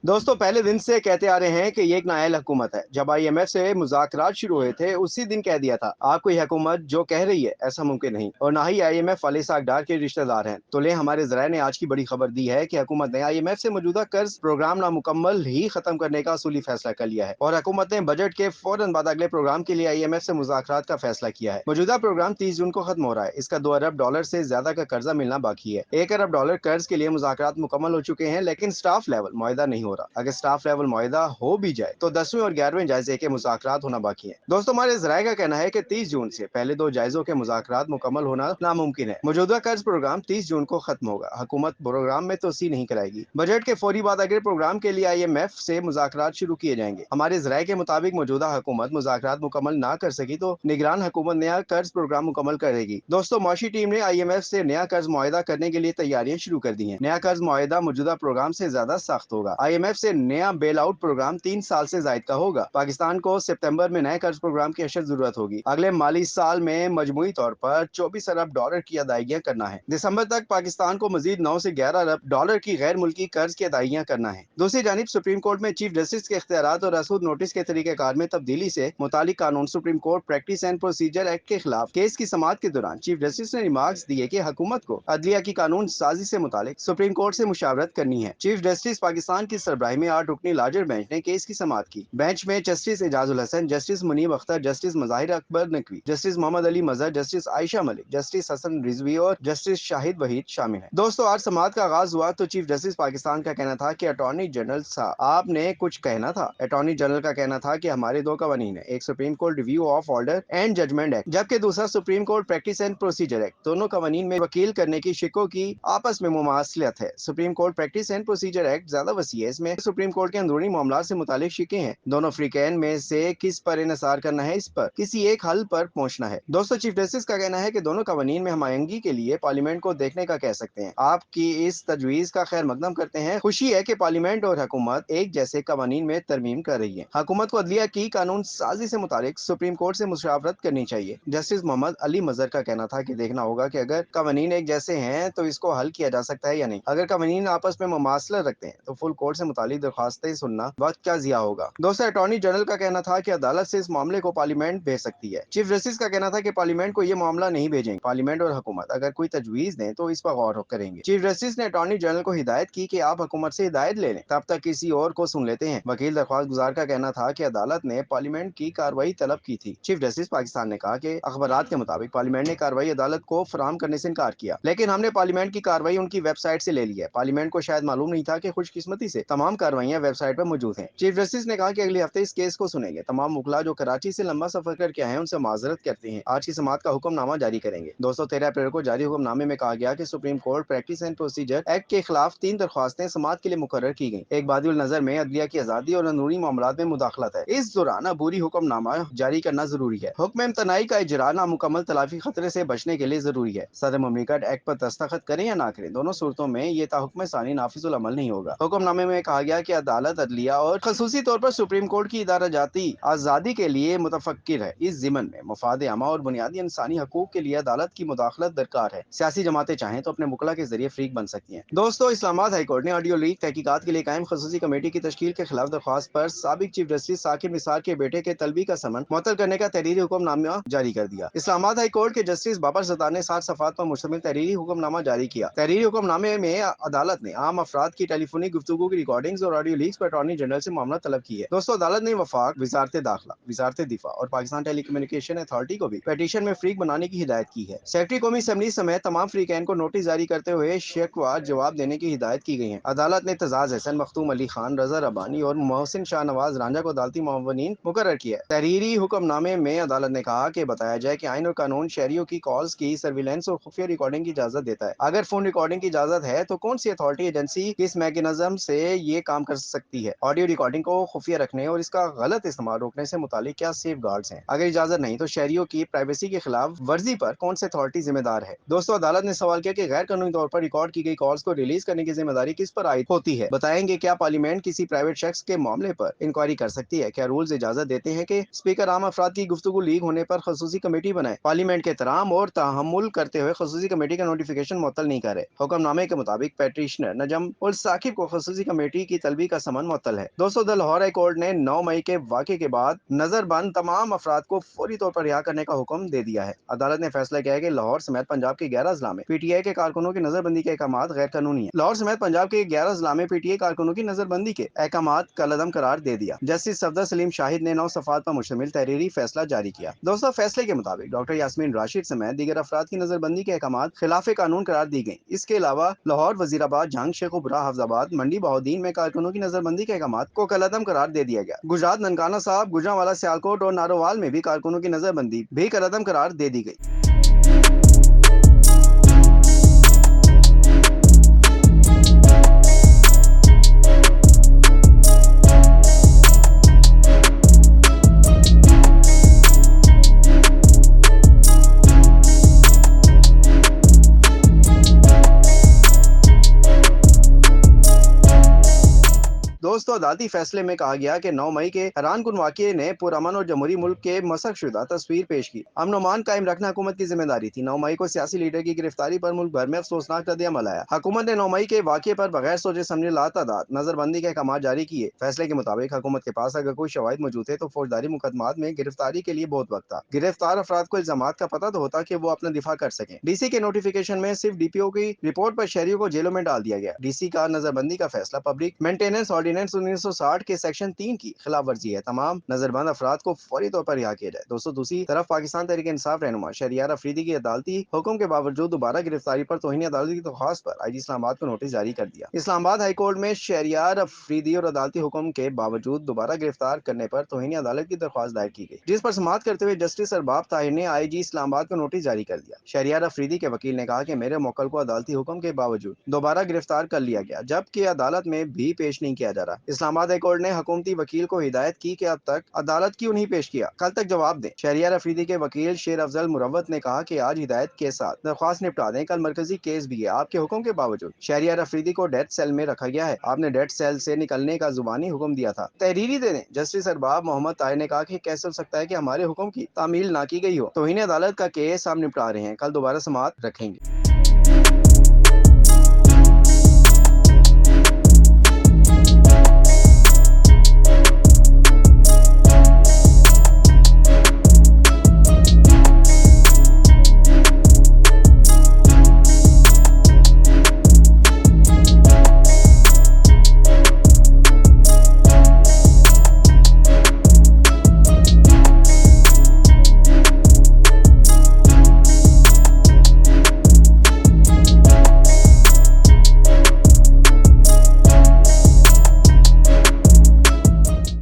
दोस्तों पहले दिन से कहते आ रहे हैं कि ये एक नाअहल हुकूमत है। जब आईएमएफ से मुज़ाकरात शुरू हुए थे उसी दिन कह दिया था आपको ये हुकूमत जो कह रही है ऐसा मुमकिन नहीं और ना ही आईएमएफ वाले सागदार के रिश्तेदार हैं। तो ले हमारे ज़राए ने आज की बड़ी खबर दी है कि हुकूमत ने आईएमएफ से मौजूदा कर्ज प्रोग्राम नामुकम्मल ही खत्म करने का असूली फैसला कर लिया है और हुकूमत ने बजट के फौरन बाद अगले प्रोग्राम के लिए आईएमएफ से मुज़ाकरात का फैसला किया है। मौजूदा प्रोग्राम 30 जून को खत्म हो रहा है। इसका $2 अरब से ज्यादा का कर्जा मिलना बाकी है। $1 अरब कर्ज के लिए मुज़ाकरात मुकम्मल हो चुके हैं लेकिन स्टाफ लेवल मुआहिदा नहीं हो रहा। अगर स्टाफ लेवल मुआहिदा हो भी जाए तो 10वें और 11वें जायजे के मुज़ाकरात होना बाकी है। दोस्तों हमारे ज़राए का कहना है कि 30 जून से पहले दो जायजों के मुज़ाकरात मुकम्मल होना नामुमकिन है। मौजूदा कर्ज प्रोग्राम 30 जून को खत्म होगा। हुकूमत प्रोग्राम में तोसी नहीं कराएगी। बजट के फौरी बाद अगले प्रोग्राम के लिए आईएमएफ से मुज़ाकरात शुरू किए जाएंगे। हमारे ज़राए के मुताबिक मौजूदा हुकूमत मुज़ाकरात मुकम्मल ना कर सकी तो निगरान हुकूमत नया कर्ज प्रोग्राम मुकम्मल करेगी। दोस्तों मौशी टीम ने आईएमएफ से नया कर्ज मुआहिदा करने के लिए तैयारियां शुरू कर दी हैं। नया कर्ज मुआहिदा मौजूदा प्रोग्राम से ज्यादा सख्त होगा। आईएमएफ से नया बेल आउट प्रोग्राम 3 साल से जायद का होगा। पाकिस्तान को सितंबर में नए कर्ज प्रोग्राम की अशद जरूरत होगी। अगले माली साल में मजमूई तौर पर $24 अरब की अदायगियां करना है। दिसंबर तक पाकिस्तान को मजीद 9 से $11 अरब की गैर मुल्की कर्ज की अदायगियां करना है। दूसरी जानिब सुप्रीम कोर्ट में चीफ जस्टिस के इख्तियारात और रसूद नोटिस के तरीक़ेकार में तब्दीली से मुतालिक कानून supreme court practice and procedure act के खिलाफ केस की समाअत के दौरान चीफ जस्टिस ने रिमार्क्स दिए कि हुकूमत को अदलिया की कानून साजी से मुतालिक सुप्रीम कोर्ट से मुशावरत करनी है। चीफ जस्टिस पाकिस्तान की सरबराही में 8 रुकनी लार्जर बेंच ने केस की समाअत की। बेंच में justice Ejazul Hasan, justice Munib Akhtar, justice Mazahir Akbar Naqvi, justice Mohammad Ali Mazhar, justice Ayesha Malik, justice Hasan Rizvi और जस्टिस शाहिद वहीद शामिल हैं। दोस्तों आज समाअत का आगाज हुआ तो चीफ जस्टिस पाकिस्तान का कहना था कि अटॉर्नी जनरल साहब आपने कुछ कहना था। अटॉर्नी जनरल का कहना था कि हमारे दो कवानीन है, एक supreme court review of order and judgment act जबकि दूसरा supreme court practice and procedure act. दोनों कवानीन में वकील करने की शिकों की आपस में मुमासलत है। Supreme court practice and procedure act ज्यादा वसी है। इसमें सुप्रीम कोर्ट के अंदरूनी मामला से मुतालिक शिकें हैं। दोनों फ्रीकैन में से किस पर इन्हिसार करना है, इस पर किसी एक हल पर पहुंचना है। दोस्तों चीफ जस्टिस का कहना है कि दोनों कवानीन में हमायंगी के लिए पार्लियामेंट को देखने का कह सकते हैं। आपकी इस तजवीज का खैर मकदम करते हैं। खुशी है कि पार्लियामेंट और हुकूमत एक जैसे कवानीन में तरमीम कर रही है। हुकूमत को अदलिया की कानून साजी से मुतालिक सुप्रीम कोर्ट से मुशावरत करनी चाहिए। जस्टिस मोहम्मद अली मजहर का कहना था कि देखना होगा कि अगर कवानीन एक जैसे हैं तो इसको हल किया जा सकता है या नहीं। अगर कवानीन आपस में मुमासलत रखते हैं तो फुल कोर्ट से मुतालिक दरख्वास्तें सुनना वक्त का जिया होगा। दोस्तों अटॉर्नी जनरल का कहना था कि अदालत से इस मामले को पार्लियामेंट भेज सकती है। चीफ जस्टिस का कहना था कि पार्लियामेंट को यह मामला नहीं भेजेंगे। पार्लियामेंट और हुकूमत अगर कोई तजवीज दें तो इस पर गौर करेंगे। चीफ जस्टिस ने अटॉर्नी जनरल को हिदायत की कि आप हुकूमत से हिदायत ले लें, तब तक किसी और को सुन लेते हैं। वकील दरख्वास्त गुजार का कहना था कि अदालत ने पार्लियामेंट की कार्रवाई तलब की थी। चीफ जस्टिस पाकिस्तान ने कहा कि अखबारात के मुताबिक पार्लियामेंट ने कार्रवाई अदालत को फराहम करने से इनकार किया, लेकिन हमने पार्लियामेंट की कार्रवाई उनकी वेबसाइट से ले ली है। पार्लियामेंट को शायद मालूम नहीं था कि खुशकिस्मती से तमाम कार्रवाइयां वेबसाइट पर मौजूद हैं। चीफ जस्टिस ने कहा कि अगले हफ्ते इस केस को सुनेंगे। तमाम मुखला जो कराची से लंबा सफर करके आए हैं उनसे माजरत करते हैं। आज की समाअत का हुक्मनामा जारी करेंगे। दोस्तों 13 अप्रैल को जारी हुक्मनामे में कहा गया कि supreme court practice and procedure act के खिलाफ 3 दरख्वास्तें समाअत के लिए मुकर्रर की गई। एक बादिउल नजर में अदलिया की आजादी और अंदरूनी मामलात में मुदाखलत है। इस दौरान अबूरी हुक्मनामा जारी करना जरूरी है। हुक्म इम्तनाई का इजरा नामुकम्मल तलाफी खतरे से बचने के लिए जरूरी है। सदर मुमलिकत एक्ट पर दस्तखत करें या ना करें, दोनों सूरतों में ये ताहुक्म सानी नाफिजुल अमल नहीं होगा। हुक्मनामे में कहा गया कि अदालत अदलिया और खसूसी तौर पर सुप्रीम कोर्ट की इदारा जाती आजादी के लिए मुतफक्किर है। इस जिमन में मफाद आमा और बुनियादी इंसानी हकूक के लिए अदालत की मुदाखलत दरकार है। सियासी जमातें चाहें तो अपने मुकला के जरिए फ्रीक बन सकती हैं। दोस्तों इस्लामाबाद हाईकोर्ट ने ऑडियो लीक तहकीकात के लिए कायम खसूसी कमेटी की तश्कील के खिलाफ दरख्वास्त पर साबिक चीफ जस्टिस साकिब निसार के बेटे के तलबी का समन मुअत्तल करने का तहरीरी हुक्मनामा जारी कर दिया। इस्लामाबाद हाईकोर्ट के जस्टिस बाबर सत्तार ने 60 सफ़ात पर मुश्तमिल तहरीरी हुक्मनामा जारी किया। तहरीरी हुक्मनामे में अदालत ने आम अफराद की टेलीफोनिक गुफ्तगू की रिकॉर्डिंग्स और ऑडियो लीक्स पर अटॉर्नी जनरल से मामला तलब की है। दोस्तों अदालत ने वफाक, वजारत दाखिला, वजारत दिफा और पाकिस्तान टेली कम्युनिकेशन अथॉरिटी को भी पेटिशन में फ्रीक बनाने की हिदायत की है। सेक्रेटरी कौमी असम्बली समेत तमाम फ्रीकैन को नोटिस जारी करते हुए शिकवा जवाब देने की हिदायत की गई है। अदालत ने तजाज हसन, मखतूम अली खान, रजा रबानी और मोहसिन शाह नवाज रांझा को अदालती मुआवनीन मुकर्रर किया है। तहरीरी हुक्मनामे में अदालत ने कहा कि बताया जाए कि आइन और कानून शहरियों की कॉल्स की सर्विलेंस और खुफिया रिकॉर्डिंग की इजाजत देता है। अगर फोन रिकॉर्डिंग की इजाजत है तो कौन सी अथॉरिटी एजेंसी किस मैकेनिज्म से ये काम कर सकती है? ऑडियो रिकॉर्डिंग को खुफिया रखने और इसका गलत इस्तेमाल रोकने से मुतालिक क्या सेफ गार्ड्स हैं? अगर इजाजत नहीं तो शहरियों की प्राइवेसी के खिलाफ वर्जी पर कौन सी अथॉरिटी जिम्मेदार है? दोस्तों अदालत ने सवाल किया कि गैर कानूनी तौर पर रिकॉर्ड की गई कॉल्स को रिलीज करने की जिम्मेदारी किस पर आयद होती है? बताएंगे क्या पार्लियामेंट किसी प्राइवेट शख्स के मामले पर इंक्वायरी कर सकती है? क्या रूल्स इजाजत देते हैं कि स्पीकर आम अफराद की गुफ्तगू लीक होने पर खसूसी कमेटी बनाए? पार्लियामेंट के एहतराम और तहम्मुल करते हुए खसूसी कमेटी का नोटिफिकेशन मुअत्तल नहीं करे। हुक्मनामे के मुताबिक पेटिशनर नजम उल साकिब को खसूसी कमेटी कमेटी की तलबी का समन मुअत्तल है। दोस्तों, द लाहौर हाई कोर्ट ने 9 मई के वाक़े के बाद नजरबंद तमाम अफराद को फौरी तौर पर रिहा करने का हुक्म दे दिया है। अदालत ने फैसला किया है कि लाहौर समेत पंजाब के 11 अजला में PTI के कारकुनों की नजरबंदी के अहकाम गैर कानूनी है। लाहौर समेत पंजाब के 11 अजला में PTI कारकुनों की नजरबंदी के अहकाम कलअदम करार दे दिया। जस्टिस सफदर सलीम शाहिद ने 9 सफ़ात पर मुश्तमिल तहरीरी फैसला जारी किया। दोस्तों, फैसले के मुताबिक डॉक्टर यास्मीन राशिद समेत दीगर अफराद की नजरबंदी के अहकाम खिलाफ कानून करार दी गई। इसके अलावा लाहौर, वजीराबाद, जंग, शेखुपुरा, हफ्जाबाद, मंडी बहाउद्दीन में कारकुनों की नजरबंदी के अहकाम को कलअदम करार दे दिया गया। गुजरात, ननकाना साहब, गुजरांवाला, सियालकोट और नारोवाल में भी कारकुनों की नजरबंदी भी कलअदम करार दे दी गई। दोस्तों, अदालती फैसले में कहा गया कि 9 मई के हैरानकुन वाक़ये ने पुरअमन और जमहूरी मुल्क के मसकशुदा तस्वीर पेश की। अमन अमान कायम रखना हुकूमत की जिम्मेदारी थी। 9 मई को सियासी लीडर की गिरफ्तारी पर मुल्क भर में अफसोसनाक रद्द-ए-अमल आया। हुकूमत ने 9 मई के वाक़ये पर बगैर सोचे समझे लातादाद नजरबंदी के अहकाम जारी किए। फैसले के मुताबिक हुकूमत के पास अगर कोई शवाहिद मौजूद थे तो फौजदारी मुकदमात में गिरफ्तारी के लिए बहुत वक्त था। गिरफ्तार अफराद को इल्जामात का पता तो होता कि वो अपना दिफा कर सकें। DC के नोटिफिकेशन में सिर्फ DPO की रिपोर्ट पर शहरियों को जेलों में डाल दिया गया। DC का नजरबंदी का फैसला पब्लिक मेंटेनेंस ऑर्डिनेंस 1960 के सेक्शन 3 की खिलाफ वर्जी है। तमाम नजरबंद अफराद को फौरी तौर पर रिहा किया जाए। दोस्तों, दूसरी तरफ पाकिस्तान तहरीक इंसाफ रहनुमा शहरियार अफरीदी की अदालती हुक्म के बावजूद दोबारा गिरफ्तारी पर तौहीन अदालत की दरख्वास्त पर IG इस्लामाबाद को नोटिस जारी कर दिया। इस्लामाबाद हाई कोर्ट में शहरियार अफरीदी और अदालती हुक्म के बावजूद दोबारा गिरफ्तार करने पर तौहीन अदालत की दरख्वास्त दायर की गई, जिस पर समाअत करते हुए जस्टिस अरबाब ताहिर ने IG इस्लामाबाद को नोटिस जारी कर दिया। शहरियार अफरीदी के वकील ने कहा कि मेरे मोक्कल को अदालती हुक्म के बावजूद दोबारा गिरफ्तार कर लिया गया, जबकि अदालत में भी पेश नहीं किया जा रहा। इस्लामाबाद हाई कोर्ट ने हुकूमती वकील को हिदायत की कि अब तक अदालत क्यों नहीं पेश किया, कल तक जवाब दें। शहरियार अफरीदी के वकील शेर अफजल मुरव्वत ने कहा कि आज हिदायत के साथ दरख्वास्त निपटा दें, कल मरकजी केस भी है। आपके हुक्म के बावजूद शहरियार अफरीदी को डेथ सेल में रखा गया है। आपने डेथ सेल से निकलने का जुबानी हुक्म दिया था, तहरीरी दे दें। जस्टिस अरबाब मोहम्मद ताहिर ने कहा कि कैसे हो सकता है कि हमारे हुक्म की तामील ना की गई हो। तौहीन अदालत का केस हम निपटा रहे हैं, कल दोबारा समाअत रखेंगे।